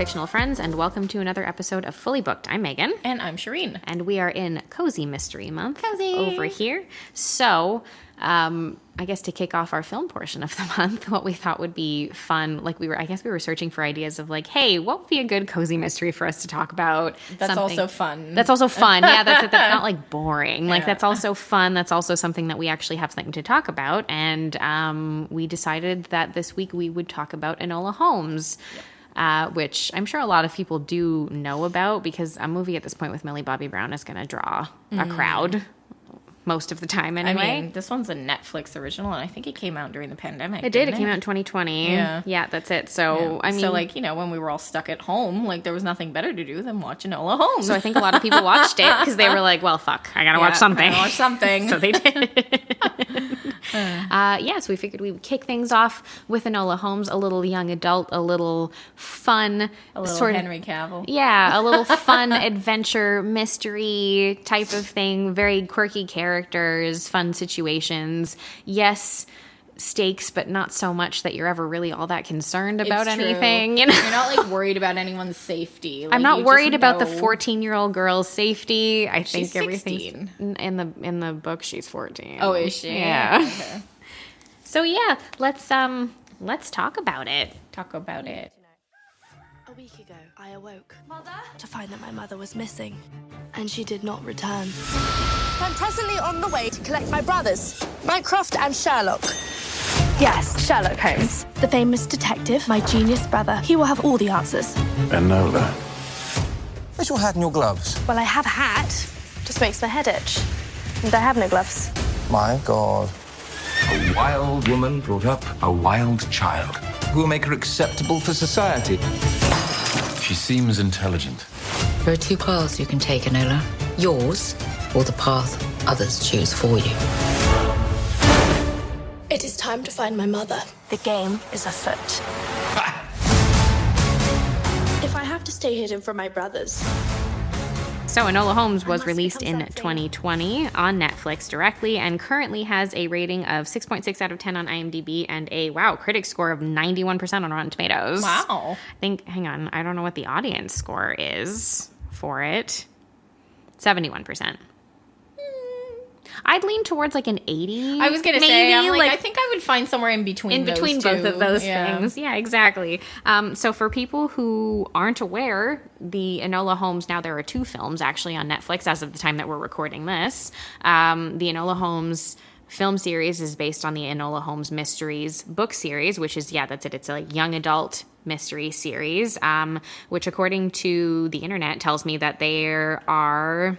fictional friends, and welcome to another episode of Fully Booked. I'm Megan. And I'm Shireen. And we are in Cozy Mystery Month. Cozy! Over here. So, I guess to kick off our film portion of the month, what we thought would be fun, we were searching for ideas of hey, what would be a good cozy mystery for us to talk about? That's also fun. That's also fun. Yeah, that's it. That's not boring. Yeah. That's also fun. That's also something that we actually have something to talk about. And we decided that this week we would talk about Enola Holmes. Yep. Which I'm sure a lot of people do know about because a movie at this point with Millie Bobby Brown is going to draw a crowd most of the time anyway. I mean, this one's a Netflix original, and I think it came out during the pandemic. It did. It came out in 2020. Yeah. Yeah, that's it. So, yeah. I mean... So, when we were all stuck at home, there was nothing better to do than watch Enola Holmes. So I think a lot of people watched it because they were like, well, fuck, I gotta watch something. I gotta watch something. So they did. So we figured we would kick things off with Enola Holmes, a little young adult, a little fun. A little Henry Cavill. Yeah, a little fun adventure, mystery type of thing. Very quirky characters, fun situations. Yes, stakes, but not so much that you're ever really all that concerned about anything. You're not worried about anyone's safety. I'm not worried about the 14-year-old girl's safety. I think everything's 16. in the book. She's 14. Oh, is she? Yeah. Okay. So yeah, let's talk about it. Talk about it. A week ago, I awoke to find that my mother was missing, and she did not return. I'm presently on the way to collect my brothers, Mycroft and Sherlock. Yes, Sherlock Holmes, the famous detective, my genius brother. He will have all the answers. Enola. Where's your hat and your gloves? Well, I have a hat. Just makes my head itch. And I have no gloves. My God. A wild woman brought up a wild child. Who will make her acceptable for society? She seems intelligent. There are two paths you can take, Enola. Yours, or the path others choose for you. It is time to find my mother. The game is afoot. If I have to stay hidden from my brothers... So Enola Holmes was released in 2020 on Netflix directly and currently has a rating of 6.6 out of 10 on IMDb and a, critic score of 91% on Rotten Tomatoes. Wow. Hang on, I don't know what the audience score is for it. 71%. I'd lean towards an 80. I was going to say, I think I would find somewhere in between both of those things. Yeah, exactly. So for people who aren't aware, the Enola Holmes, now there are 2 films actually on Netflix as of the time that we're recording this. The Enola Holmes film series is based on the Enola Holmes Mysteries book series, which is, that's it. It's a young adult mystery series, which according to the internet tells me that there are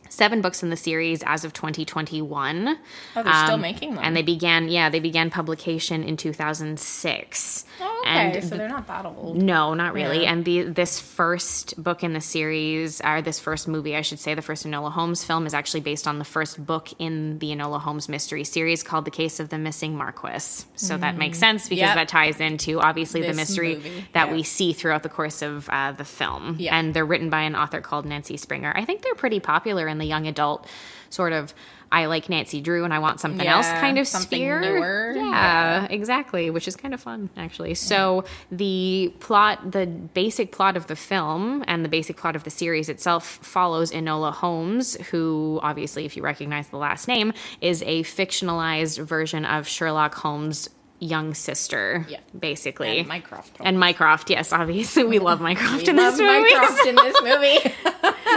7 books in the series as of 2021. Oh, they're still making them. And they began publication in 2006. Oh, okay, so they're not that old. No, not really. Yeah. And this first book in the series, or this first movie, I should say, the first Enola Holmes film is actually based on the first book in the Enola Holmes mystery series called The Case of the Missing Marquis. So that makes sense because that ties into, obviously, the mystery that we see throughout the course of the film. Yeah. And they're written by an author called Nancy Springer. I think they're pretty popular in the young adult sort of, I like Nancy Drew and I want something else kind of sphere. Newer. Yeah, exactly, which is kind of fun, actually. So the basic plot of the film and the basic plot of the series itself follows Enola Holmes, who, obviously, if you recognize the last name, is a fictionalized version of Sherlock Holmes' young sister, basically. And Mycroft. And Mycroft, yes, obviously. We love Mycroft in this movie. Mycroft in this movie.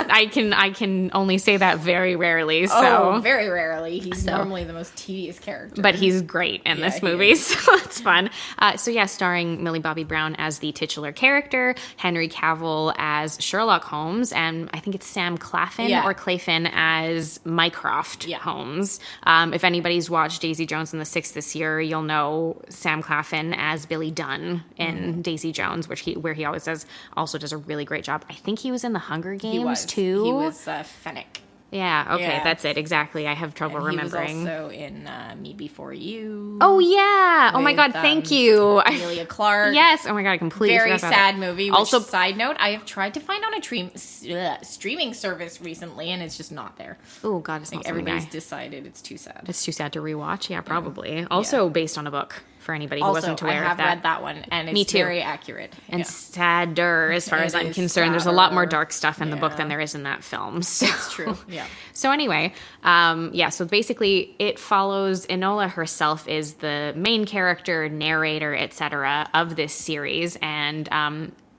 I can only say that very rarely. So very rarely. He's normally the most tedious character. But he's great in this movie, so it's fun. Starring Millie Bobby Brown as the titular character, Henry Cavill as Sherlock Holmes, and I think it's Sam Claflin or Claflin as Mycroft Holmes. If anybody's watched Daisy Jones and the Six this year, you'll know Sam Claflin as Billy Dunn in Daisy Jones, where he always also does a really great job. I think he was in the Hunger Games too. He was Fennec. Yeah, okay, that's it, exactly. I have trouble remembering. He was also in Me Before You. Oh, yeah. Oh, my God, thank you. Amelia Clark. Yes. Oh, my God, I completely Very forgot about sad it. movie. Also, side note, I have tried to find on a streaming service recently, and it's just not there. Oh, God, it's not everybody's decided it's too sad. It's too sad to rewatch? Yeah, probably. Also based on a book. for anybody who Also, wasn't I aware of have that. read that one, and it's Me too. very accurate. And sadder, as far It as I'm is concerned. There's a lot more sadder. dark stuff in the book Yeah. than there is in that film. So. It's true. Yeah. So anyway, so basically it follows Enola herself is the main character, narrator, etc. of this series, and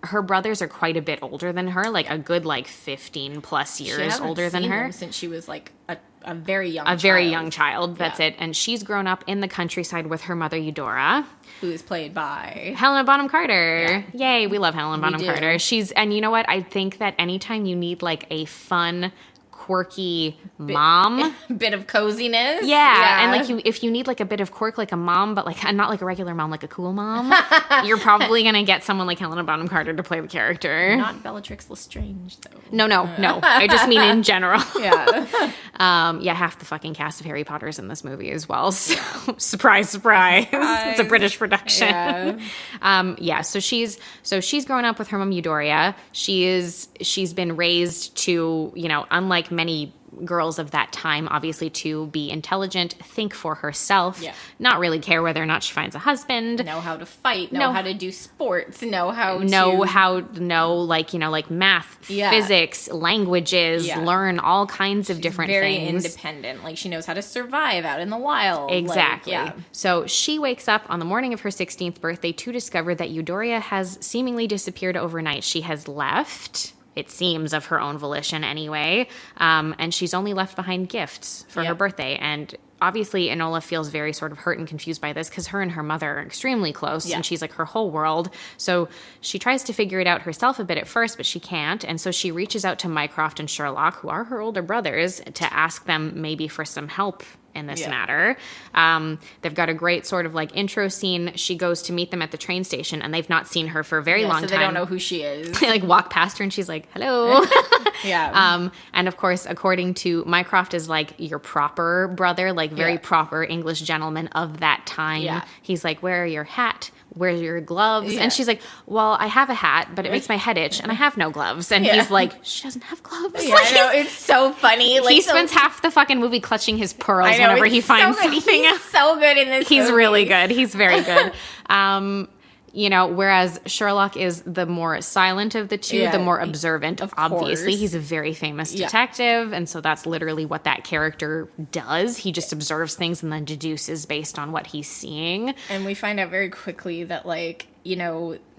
her brothers are quite a bit older than her, like a good 15 plus years older than her. Since she was like a very young Very young child, that's it. And she's grown up in the countryside with her mother Eudoria, who is played by Helena Bonham Carter. Yeah. Yay, we love Helena Bonham do. Carter. And you know what? I think that anytime you need a fun, quirky mom, bit of coziness. yeah, and if you need a bit of quirk, like a mom, but not like a regular mom, like a cool mom, you're probably gonna get someone like Helena Bonham Carter to play the character. Not Bellatrix Lestrange though. No. I just mean in general. Yeah. Half the fucking cast of Harry Potter's in this movie as well. So surprise. It's a British production. Yeah. So she's grown up with her mom Eudoria. She's been raised to, unlike many girls of that time, obviously, to be intelligent, think for herself, not really care whether or not she finds a husband, know how to fight, know how to do sports, know math, physics, languages, learn all kinds of different very things. Independent. Like she knows how to survive out in the wild. Exactly. So she wakes up on the morning of her 16th birthday to discover that Eudoria has seemingly disappeared overnight. She has left, it seems, of her own volition anyway, and she's only left behind gifts for her birthday. And obviously Enola feels very sort of hurt and confused by this because her and her mother are extremely close, and she's her whole world. So she tries to figure it out herself a bit at first, but she can't. And so she reaches out to Mycroft and Sherlock, who are her older brothers, to ask them maybe for some help in this matter. They've got a great sort of intro scene. She goes to meet them at the train station, and they've not seen her for a very long time. So they don't know who she is. They walk past her, and she's like, hello. Yeah. And of course, according to Mycroft, is your proper brother, very proper English gentleman of that time. Yeah. He's like, where are your hat? Where's your gloves? And she's like, well, I have a hat, but it makes my head itch, and I have no gloves. And he's like, she doesn't have gloves. Yeah, I know, it's so funny. He spends half the fucking movie clutching his pearls whenever he finds something. He's so good in this He's movie. really good. He's very good. Whereas Sherlock is the more silent of the two, the more observant. Obviously, he's a very famous detective, and so that's literally what that character does. He just observes things and then deduces based on what he's seeing. And we find out very quickly that,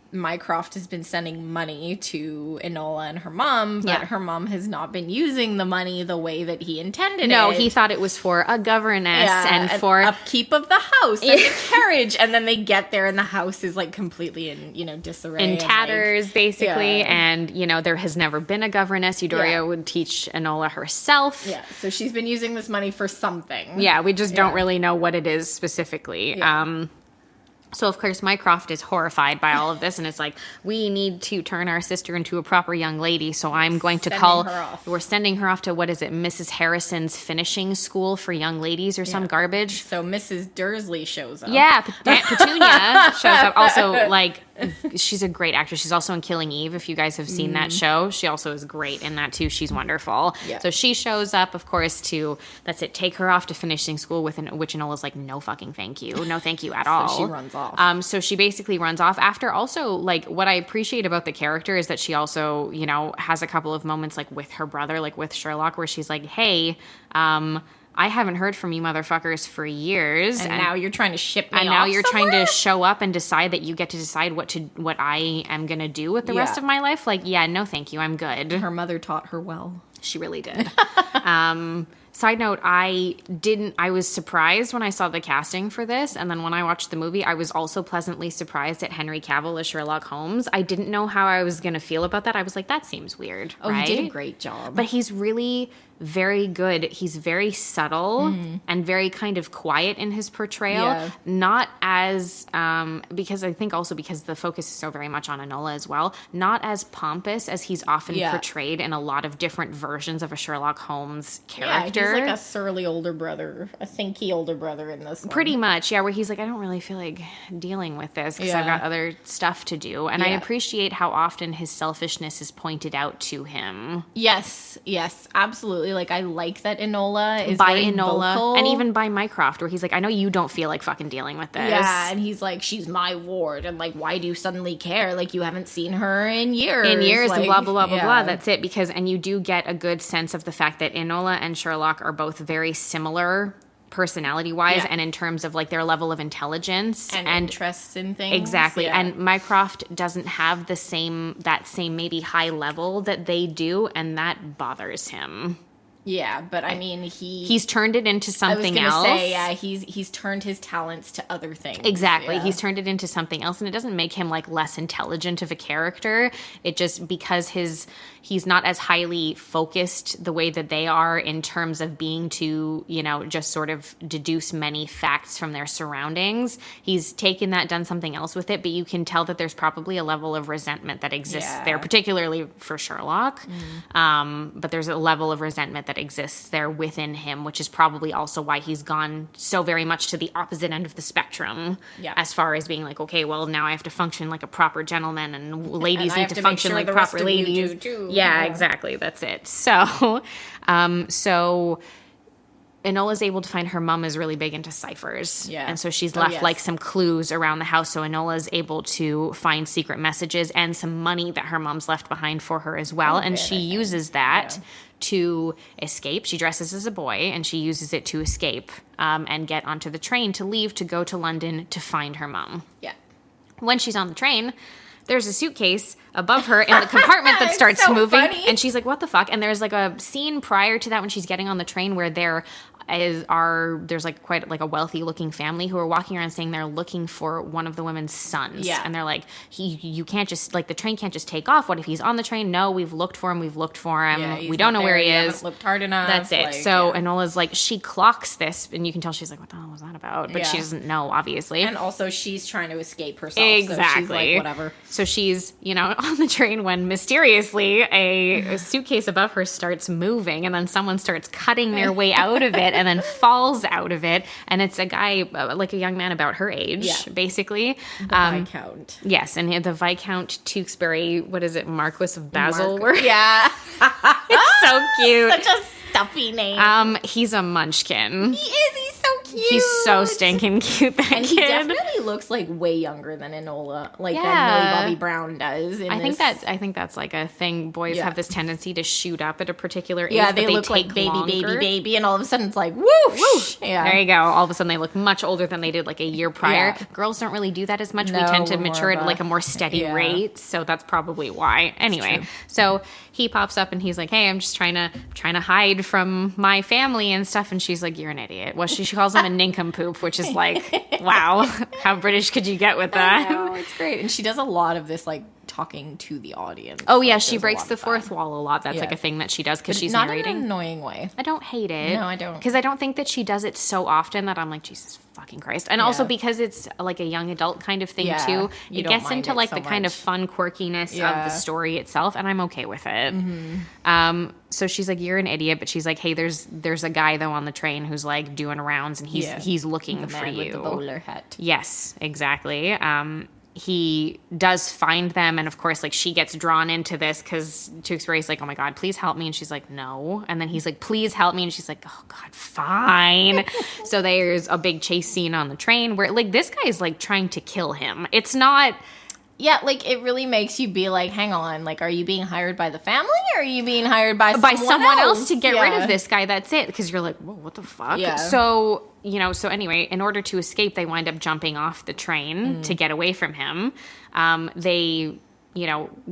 Mycroft has been sending money to Enola and her mom, but her mom has not been using the money the way that he intended. No, he thought it was for a governess and for upkeep of the house and a carriage. And then they get there and the house is completely in disarray. In tatters, basically. And, there has never been a governess. Eudoria would teach Enola herself. Yeah, so she's been using this money for something. Yeah, we just don't really know what it is specifically. Yeah. So, of course, Mycroft is horrified by all of this, and it's we need to turn our sister into a proper young lady, so I'm going to we're sending her off to, Mrs. Harrison's finishing school for young ladies or some garbage. So Mrs. Dursley shows up. Yeah, Aunt Petunia shows up. Also, she's a great actress. She's also in Killing Eve, if you guys have seen that show. She also is great in that, too. She's wonderful. Yeah. So she shows up, of course, to, take her off to finishing school, which Enola's like, no fucking thank you. No thank you at all. So she runs off. So she basically runs off after also, what I appreciate about the character is that she also, has a couple of moments, with her brother, with Sherlock, where she's like, hey, I haven't heard from you motherfuckers for years. And now you're trying to ship me off And now you're somewhere? trying to show up and decide that you get to decide what I am going to do with the rest of my life. No thank you, I'm good. Her mother taught her well. She really did. Side note, I was surprised when I saw the casting for this, and then when I watched the movie, I was also pleasantly surprised at Henry Cavill as Sherlock Holmes. I didn't know how I was going to feel about that. I was like, that seems weird, right? He did a great job. But he's really very good. He's very subtle and very kind of quiet in his portrayal. Yeah. Not as, because I think also because the focus is so very much on Enola as well, not as pompous as he's often portrayed in a lot of different versions of a Sherlock Holmes character. character. He's like a surly older brother, a thinky older brother in this one. Pretty much, yeah, where he's like, I don't really feel like dealing with this because I've got other stuff to do. And I appreciate how often his selfishness is pointed out to him. Yes, absolutely. Like, I like that Enola is by very Enola, vocal. and even by Mycroft, where he's like, I know you don't feel like fucking dealing with this. Yeah, and he's like, she's my ward, and like, why do you suddenly care? Like, you haven't seen her in years. Like, and blah, blah, blah, blah, blah. That's it. Because, and you do get a good sense of the fact that Enola and Sherlock are both very similar personality-wise and in terms of like their level of intelligence and interests in things. Exactly. And Mycroft doesn't have that same maybe high level that they do, and that bothers him. Yeah, but I mean, he's turned it into something else. He's turned his talents to other things. Exactly. Yeah. He's turned it into something else, and it doesn't make him like less intelligent of a character. It just, because he's not as highly focused the way that they are in terms of being to, just sort of deduce many facts from their surroundings. He's taken that, done something else with it, but you can tell that there's probably a level of resentment that exists there, particularly for Sherlock. But there's a level of resentment that exists there within him, which is probably also why he's gone so very much to the opposite end of the spectrum as far as being like, okay, well, now I have to function like a proper gentleman, and ladies need to function like proper ladies. Yeah, exactly. That's it. So Enola's able to find her mom is really big into ciphers. Yeah. And so she's left like some clues around the house. So Enola's able to find secret messages and some money that her mom's left behind for her as well. And she uses that to escape. She dresses as a boy and she uses it to escape and get onto the train to leave to go to London to find her mom. Yeah. When she's on the train, there's a suitcase above her in the compartment that starts moving. Funny. And she's like, what the fuck? And there's like a scene prior to that when she's getting on the train where there's like quite like a wealthy looking family who are walking around saying they're looking for one of the women's sons. Yeah. And they're like, you can't just, like, the train can't just take off. What if he's on the train? No, we've looked for him. Yeah, we don't know where he is. Haven't looked hard enough. That's it. Like, so Enola's like, she clocks this, and you can tell she's like, what the hell was that about? But she doesn't know, obviously. And also she's trying to escape herself. Exactly. So she's like, whatever. So she's, on the train when mysteriously a suitcase above her starts moving, and then someone starts cutting their way out of it and then falls out of it. And it's a guy, like a young man about her age, basically. The Viscount. Yes, and the Viscount Tewkesbury, what is it, Marquis of Basil? Yeah. It's so cute. Such a stuffy name. He's a munchkin. He is. He's so cute. He's so stinking cute, that and kid. He definitely looks like way younger than Enola, like that Millie Bobby Brown does. I think that's like a thing. Boys have this tendency to shoot up at a particular age. Yeah, they look take like baby, and all of a sudden it's like whoosh. Whoosh. Yeah. There you go. All of a sudden they look much older than they did like a year prior. Yeah. Girls don't really do that as much. No, we tend to mature at like a more steady rate, so that's probably why. Anyway, so he pops up and he's like, "Hey, I'm just trying to hide from my family and stuff." And she's like, "You're an idiot." Well, she calls him a nincompoop, which is like, wow, how British could you get with that? I know, it's great. And she does a lot of this, like, talking to the audience. Oh, yeah, she breaks the fourth wall a lot. That's like a thing that she does because she's narrating. Not in an annoying way. I don't hate it. No, I don't. Because I don't think that she does it so often that I'm like, Jesus fucking Christ. And also because it's like a young adult kind of thing too. It gets into like the kind of fun quirkiness of the story itself, and I'm okay with it. Mm-hmm. So she's like, "You're an idiot," but she's like, "Hey, there's a guy though on the train who's like doing rounds, and he's looking for you." With the bowler hat. Yes, exactly. He does find them, and of course, like, she gets drawn into this because Tewkesbury's like, "Oh my God, please help me," and she's like, "No," and then he's like, "Please help me," and she's like, "Oh God, fine." So there's a big chase scene on the train where like this guy's like trying to kill him. It's not. Yeah, like, it really makes you be like, hang on, like, are you being hired by the family, or are you being hired by someone else to get rid of this guy? That's it. Because you're like, whoa, what the fuck? Yeah. So, so anyway, in order to escape, they wind up jumping off the train to get away from him. They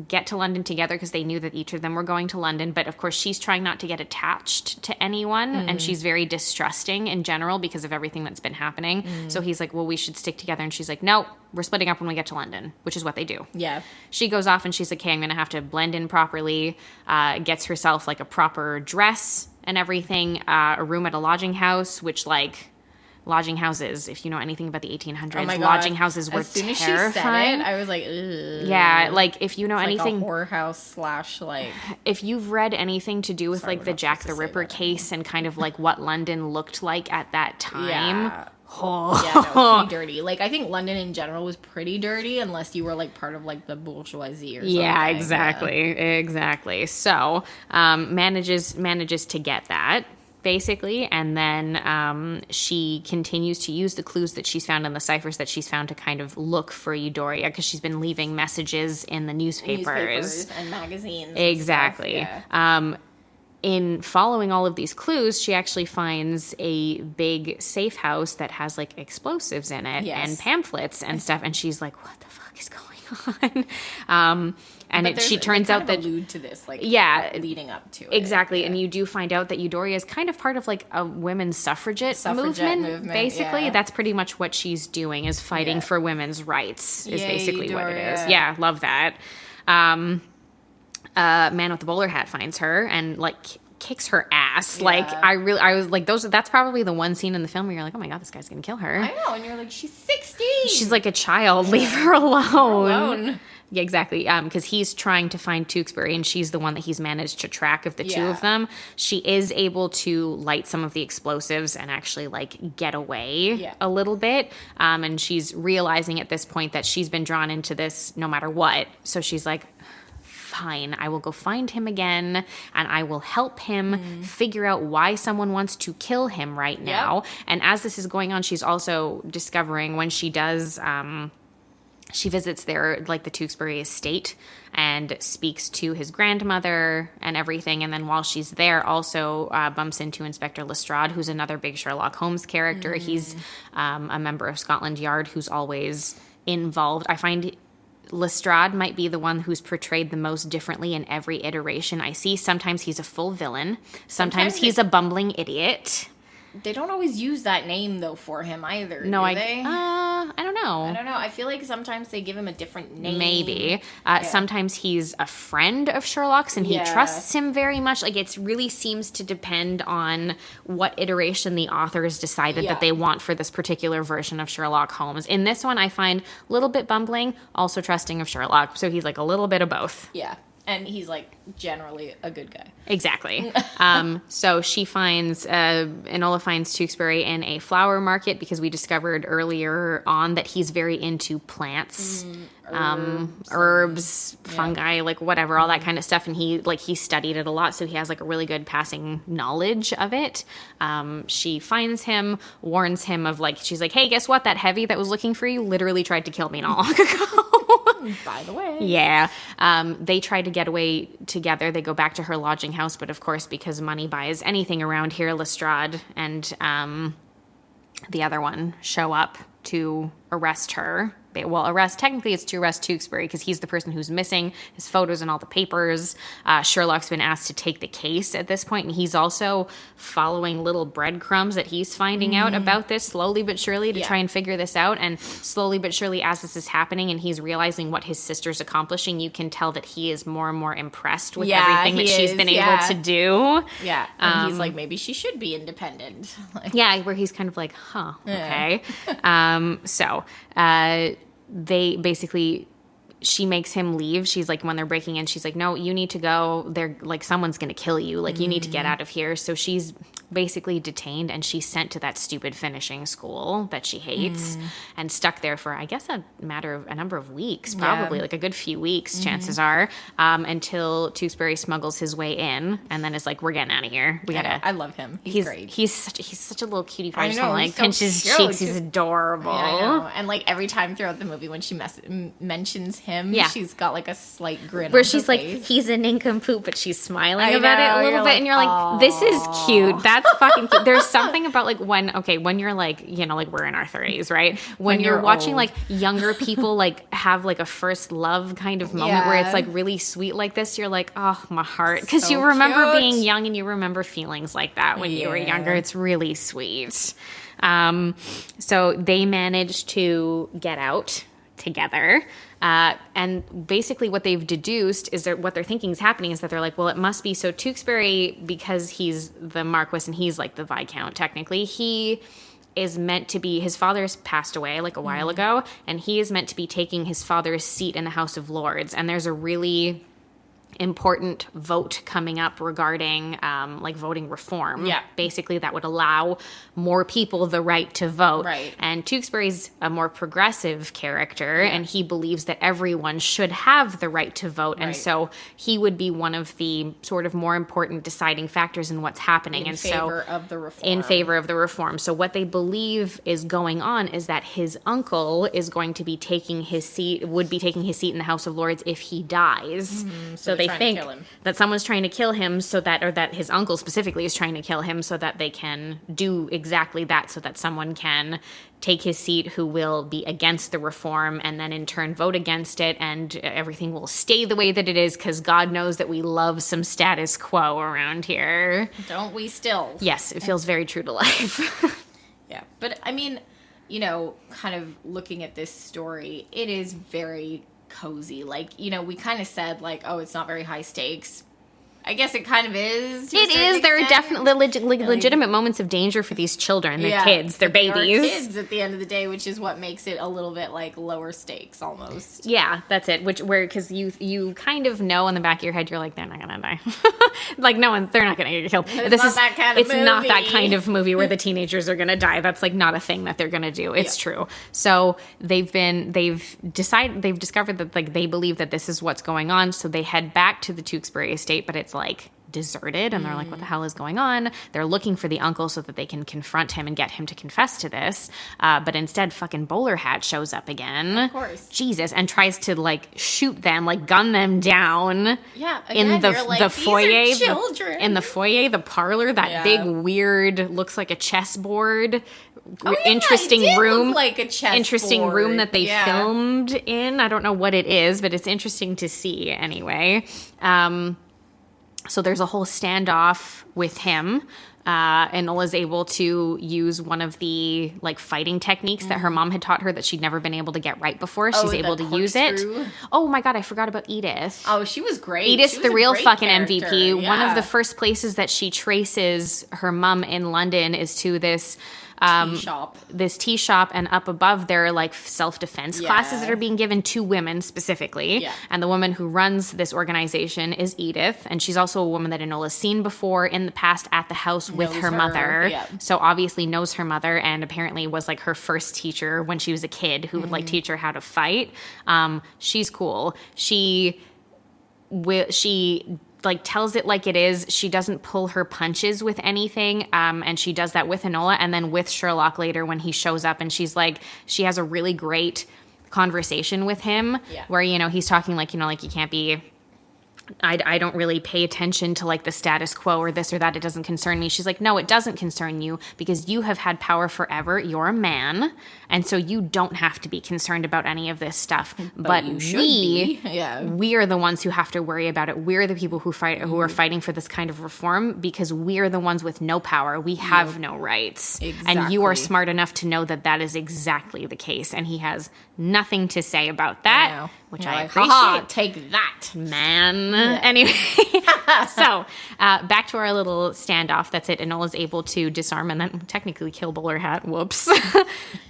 get to London together because they knew that each of them were going to London. But of course, she's trying not to get attached to anyone. And she's very distrusting in general because of everything that's been happening. So he's like, well, we should stick together. And she's like, no, we're splitting up when we get to London, which is what they do. Yeah. She goes off and she's like, hey, I'm going to have to blend in properly. Gets herself like a proper dress and everything. A room at a lodging house, which like lodging houses. If you know anything about the 1800s, Oh my God. lodging houses were as soon as terrifying. she said it, I was like, ugh. Yeah, like if you know It's anything, like a whorehouse / like. if you've read anything to do with Sorry, like we're the not Jack supposed the to say Ripper that case and kind of like what London looked like at that time. Yeah. Oh. Yeah, no, it was pretty dirty. Like, I think London in general was pretty dirty unless you were, like, part of, like, the bourgeoisie or something. Yeah, exactly. So, manages to get that, basically, and then she continues to use the clues that she's found in the ciphers that she's found to kind of look for Eudoria, because she's been leaving messages in the newspapers and magazines. Exactly. And stuff, yeah. In following all of these clues, she actually finds a big safe house that has like explosives in it and pamphlets and stuff. And she's like, what the fuck is going on? She turns out that allude to this, like, leading up to it. Exactly. Yeah. And you do find out that Eudoria is kind of part of like a women's suffragette movement. Basically, yeah. that's pretty much what she's doing, is fighting for women's rights is basically what it is. Eudoria. Yeah, love that. Man with the bowler hat finds her and like kicks her ass. Yeah. Like I was like, that's probably the one scene in the film where you're like, oh my God, this guy's gonna kill her. I know, and you're like, she's 16. She's like a child. Leave her alone. Alone. Yeah, exactly. Because he's trying to find Tewkesbury, and she's the one that he's managed to track of the two of them. She is able to light some of the explosives and actually like get away a little bit. And she's realizing at this point that she's been drawn into this no matter what. So she's like, fine, I will go find him again, and I will help him figure out why someone wants to kill him right now. And as this is going on, she's also discovering when she does... she visits their, like, the Tewkesbury estate and speaks to his grandmother and everything. And then while she's there, also bumps into Inspector Lestrade, who's another big Sherlock Holmes character. He's a member of Scotland Yard who's always involved. I find Lestrade might be the one who's portrayed the most differently in every iteration I see. Sometimes he's a full villain. Sometimes he's a bumbling idiot. They don't always use that name, though, for him either, No, do they? I don't know. I don't know. I feel like sometimes they give him a different name. Maybe. Sometimes he's a friend of Sherlock's and he trusts him very much. Like, it really seems to depend on what iteration the authors decided that they want for this particular version of Sherlock Holmes. In this one, I find a little bit bumbling, also trusting of Sherlock. So he's like a little bit of both. Yeah. And he's, like, generally a good guy. Exactly. So she finds, Enola finds Tewkesbury in a flower market because we discovered earlier on that he's very into plants, herbs, fungi, like whatever, all that kind of stuff. And he studied it a lot, so he has like a really good passing knowledge of it. She finds him, warns him of like, she's like, hey, guess what? That heavy that was looking for you literally tried to kill me not long ago. By the way. Yeah. They try to get away together. They go back to her lodging house, but of course, because money buys anything around here, Lestrade and the other one show up to arrest her. Technically it's to arrest Tewkesbury because he's the person who's missing, his photos and all the papers. Sherlock's been asked to take the case at this point, and he's also following little breadcrumbs that he's finding out about this slowly but surely to try and figure this out. And slowly but surely, as this is happening and he's realizing what his sister's accomplishing, you can tell that he is more and more impressed with everything that she's been able to do. Yeah. And he's like, maybe she should be independent. Like, where he's kind of like, huh, okay. They basically, she makes him leave. She's like, when they're breaking in, she's like, no, you need to go. They're like, someone's going to kill you. Like, you need to get out of here. So she's basically detained and she's sent to that stupid finishing school that she hates and stuck there for, I guess, a number of weeks, probably like a good few weeks, chances are, until Tewkesbury smuggles his way in and then is like, we're getting out of here. We gotta. I love him. He's great. He's such a little cutie pie. I know, like so pinch his cute. cheeks. He's adorable. Yeah, I know. And like every time throughout the movie when she mentions him, she's got like a slight grin where on she's her like, face. he's a nincompoop, but she's smiling I about know, it a little bit, and you're like, this is cute. That's fucking cute. There's something about like when you're like, you know, like we're in our 30s, right? When you're watching old. like younger people like have like a first love kind of moment where it's like really sweet like this, you're like, oh, my heart. Because So you remember cute. being young and you remember feelings like that when you were younger. It's really sweet. So they managed to get out together. And basically what they've deduced is that what they're thinking is happening is that they're like, well, it must be so Tewkesbury, because he's the Marquis and he's like the Viscount technically, he is meant to be, his father's passed away like a while ago, and he is meant to be taking his father's seat in the House of Lords. And there's a really important vote coming up regarding like voting reform. Yeah. Basically, that would allow more people the right to vote. Right. And Tewkesbury's a more progressive character, and he believes that everyone should have the right to vote. And so he would be one of the sort of more important deciding factors in what's happening. In favor of the reform. In favor of the reform. So what they believe is going on is that his uncle is going to be taking his seat, would be taking his seat in the House of Lords if he dies. So they think that someone's trying to kill him so that, or that his uncle specifically is trying to kill him so that they can do exactly that, so that someone can take his seat who will be against the reform and then in turn vote against it, and everything will stay the way that it is, because God knows that we love some status quo around here. Don't we still? Yes, it feels very true to life. Yeah, but I mean, you know, kind of looking at this story, it is very cozy. Like, you know, we kind of said like, oh, it's not very high stakes. I guess it kind of is. It is. There are definitely legitimate moments of danger for these children. They're kids. They're babies. They're kids at the end of the day, which is what makes it a little bit like lower stakes almost. Yeah, that's it. Because you kind of know in the back of your head, you're like, they're not gonna die. Like they're not gonna get killed. It's not that kind of movie. It's not that kind of movie where the teenagers are gonna die. That's like not a thing that they're gonna do. It's true. So they've discovered that like they believe that this is what's going on. So they head back to the Tewkesbury estate, but it's like deserted, and they're like, what the hell is going on? They're looking for the uncle so that they can confront him and get him to confess to this, but instead fucking Bowler Hat shows up again, of course, Jesus, and tries to like shoot them, like gun them down. Yeah, again, in the foyer, children. The parlor, that big weird, looks like a chessboard. Interesting room, look like a chessboard. Interesting room that they filmed in. I don't know what it is, but it's interesting to see anyway. So there's a whole standoff with him. Enola's able to use one of the like fighting techniques that her mom had taught her that she'd never been able to get right before. She's able to use it. Oh my God, I forgot about Edith. Oh, she was great. Edith's the real fucking character. MVP. Yeah. One of the first places that she traces her mom in London is to this tea shop, and up above there are like self-defense classes that are being given to women specifically, and the woman who runs this organization is Edith, and she's also a woman that Enola's seen before in the past at the house with her mother, so obviously knows her mother, and apparently was like her first teacher when she was a kid who would like teach her how to fight. She's cool. She like tells it like it is. She doesn't pull her punches with anything, and she does that with Enola and then with Sherlock later when he shows up, and she's like, she has a really great conversation with him where, you know, he's talking like, you know, like you can't be, I don't really pay attention to like the status quo or this or that. It doesn't concern me. She's like, no, it doesn't concern you because you have had power forever. You're a man. And so you don't have to be concerned about any of this stuff. But we are the ones who have to worry about it. We're the people who are fighting for this kind of reform because we are the ones with no power. We have no rights. Exactly. And you are smart enough to know that that is exactly the case. And he has nothing to say about that, which I appreciate. Take that, man. Yeah. Anyway, so back to our little standoff. That's it. Enola's able to disarm and then technically kill Bowler Hat. Whoops.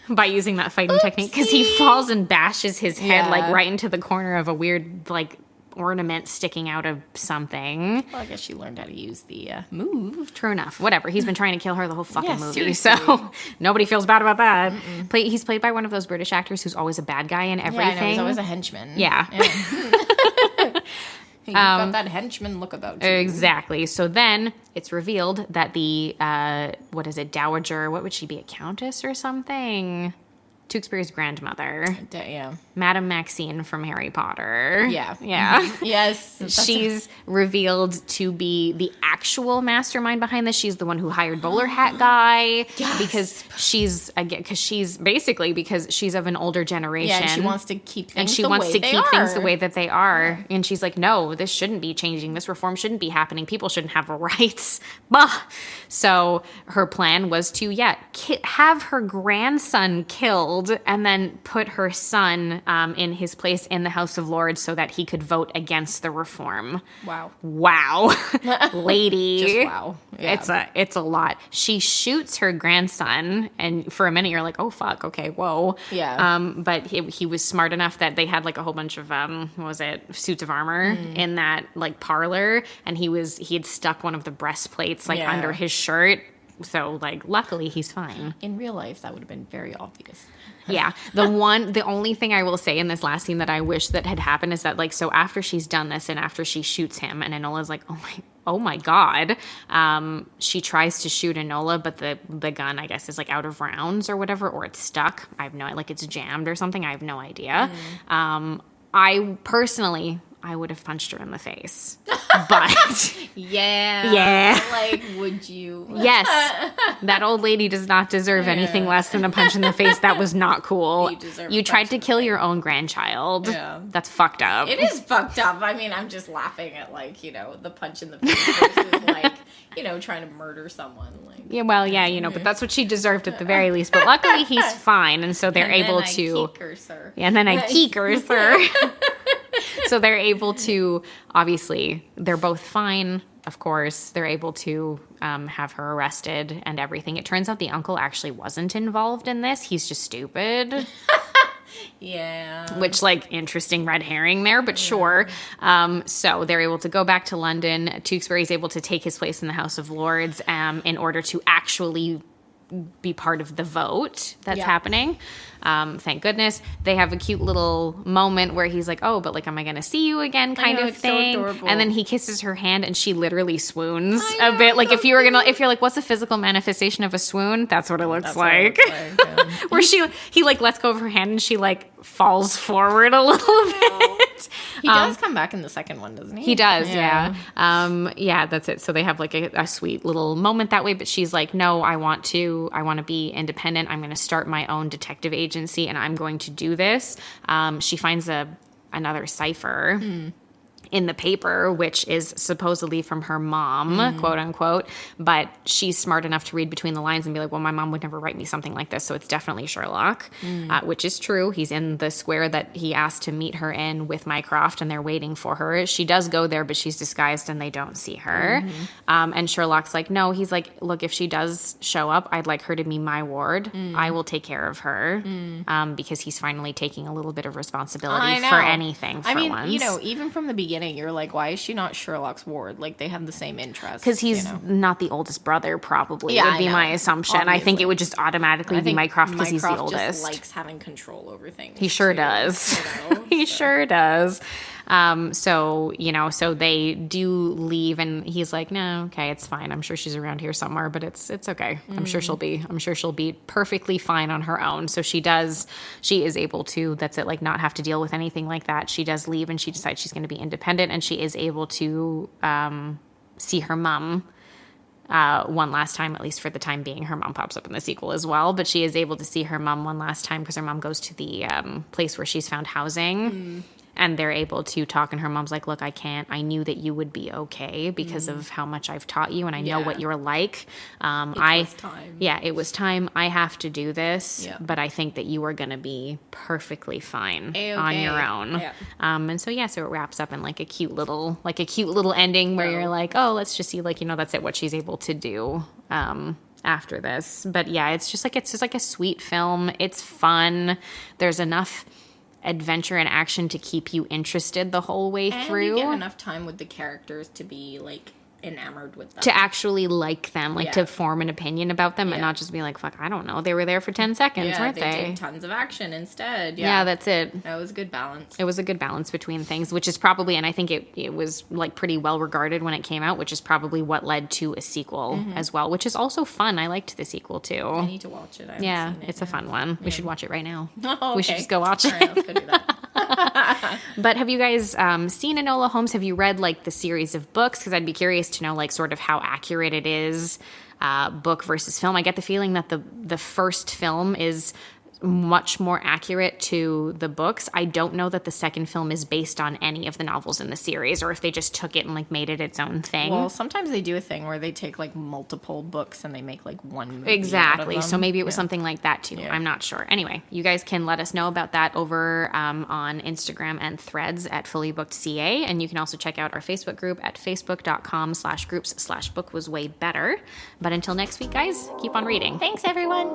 By using that fighting technique, because he falls and bashes his head like right into the corner of a weird like ornament sticking out of something. Well, I guess she learned how to use the move. True enough. Whatever. He's been trying to kill her the whole fucking movie, so nobody feels bad about that. He's played by one of those British actors who's always a bad guy in everything. Yeah, I know, he's always a henchman. Yeah. You've got that henchman look about you. Exactly. So then it's revealed that the, dowager, what would she be, a countess or something? Tewkesbury's grandmother. Madame Maxine from Harry Potter. Yeah. Yes. She's revealed to be the actual mastermind behind this. She's the one who hired Bowler Hat guy. Yes. Because she's of an older generation. Yeah, and she wants to keep things the way that they are. Yeah. And she's like, no, this shouldn't be changing. This reform shouldn't be happening. People shouldn't have rights. Bah. So her plan was to, have her grandson killed and then put her son in his place in the House of Lords so that he could vote against the reform. Wow. Lady. lady. Just wow. Yeah. It's a lot. She shoots her grandson, and for a minute you're like, oh fuck, okay, whoa. Yeah. But he was smart enough that they had like a whole bunch of suits of armor in that like parlor, and he had stuck one of the breastplates like under his shirt. So like luckily he's fine. In real life that would have been very obvious. Yeah. The only thing I will say in this last scene that I wish that had happened is that like, so after she's done this and after she shoots him and Enola's like, oh my God, she tries to shoot Enola, but the gun, I guess, is like out of rounds or whatever, or it's stuck. I have no, like it's jammed or something. I have no idea. I personally, I would have punched her in the face. But yeah. Like, would you? Yes. That old lady does not deserve anything less than a punch in the face. That was not cool. You tried to kill your own grandchild. Yeah. That's fucked up. It is fucked up. I mean, I'm just laughing at like, the punch in the face versus like, trying to murder someone. Like, yeah, well, yeah, but that's what she deserved at the very least. But luckily he's fine, and so they're able to. Yeah, and then I keekers her. So they're able to, obviously, they're both fine, of course. They're able to have her arrested and everything. It turns out the uncle actually wasn't involved in this. He's just stupid. Yeah. Which, like, interesting red herring there, but sure. So they're able to go back to London. Tewkesbury is able to take his place in the House of Lords in order to actually be part of the vote that's happening. Thank goodness. They have a cute little moment where he's like, oh, but like, am I going to see you again kind of thing? So adorable. And then he kisses her hand and she literally swoons a bit. Like if you're like, what's a physical manifestation of a swoon? That's what it looks like. Where he like lets go of her hand and she like falls forward a little bit. He does come back in the second one, doesn't he? He does, yeah. Yeah, that's it. So they have like a sweet little moment that way, but she's like, no, I want to be independent. I'm going to start my own detective agency and I'm going to do this. She finds another cipher in the paper, which is supposedly from her mom, quote unquote, but she's smart enough to read between the lines and be like, well, my mom would never write me something like this, so it's definitely Sherlock, which is true. He's in the square that he asked to meet her in with Mycroft, and they're waiting for her. She does go there, but she's disguised and they don't see her. And Sherlock's like, no, he's like, look, if she does show up, I'd like her to be my ward. I will take care of her, because he's finally taking a little bit of responsibility for anything for once. Even from the beginning, you're like, why is she not Sherlock's ward? Like, they have the same interests. Because he's not the oldest brother, probably, would be my assumption. Obviously. I think it would just automautely be Mycroft because he's the oldest. Just likes having control over things. He sure does. He sure does. So they do leave and he's like, no, okay, it's fine. I'm sure she's around here somewhere, but it's okay. I'm sure she'll be perfectly fine on her own. So she is able to, that's it, like not have to deal with anything like that. She does leave and she decides she's going to be independent and she is able to, see her mom, one last time, at least for the time being. Her mom pops up in the sequel as well, but she is able to see her mom one last time because her mom goes to the place where she's found housing. And they're able to talk, and her mom's like, look, I can't. I knew that you would be okay because of how much I've taught you, and I know what you're like. It was time. Yeah, it was time. I have to do this, but I think that you are going to be perfectly fine on your own. Yeah. And so it wraps up in like a cute little ending where you're like, oh, let's just see, like, that's it, what she's able to do. After this. But yeah, it's just like a sweet film. It's fun. There's enough adventure and action to keep you interested the whole way through. And you get enough time with the characters to be like enamored with them. To actually like them, like to form an opinion about them and not just be like, fuck, I don't know. They were there for 10 seconds, weren't they? Did tons of action instead. Yeah, that's it. That was a good balance. It was a good balance between things, which is probably, and I think it was like pretty well regarded when it came out, which is probably what led to a sequel as well, which is also fun. I liked the sequel too. I need to watch it. I haven't seen it. It's a fun one. We should watch it right now. Oh, okay. We should just go watch it. All right, let's go do that. But have you guys seen Enola Holmes? Have you read like the series of books? Because I'd be curious to know like sort of how accurate it is, book versus film. I get the feeling that the first film is much more accurate to the books. I don't know that the second film is based on any of the novels in the series, or if they just took it and like made it its own thing. Well, sometimes they do a thing where they take like multiple books and they make like one movie. Exactly. So maybe it was Yeah. something like that too. Yeah. I'm not sure. Anyway, you guys can let us know about that over on Instagram and Threads at fullybookedca, and you can also check out our Facebook group at facebook.com/groups/bookwaswaybetter. But until next week, guys, keep on reading. Thanks, everyone.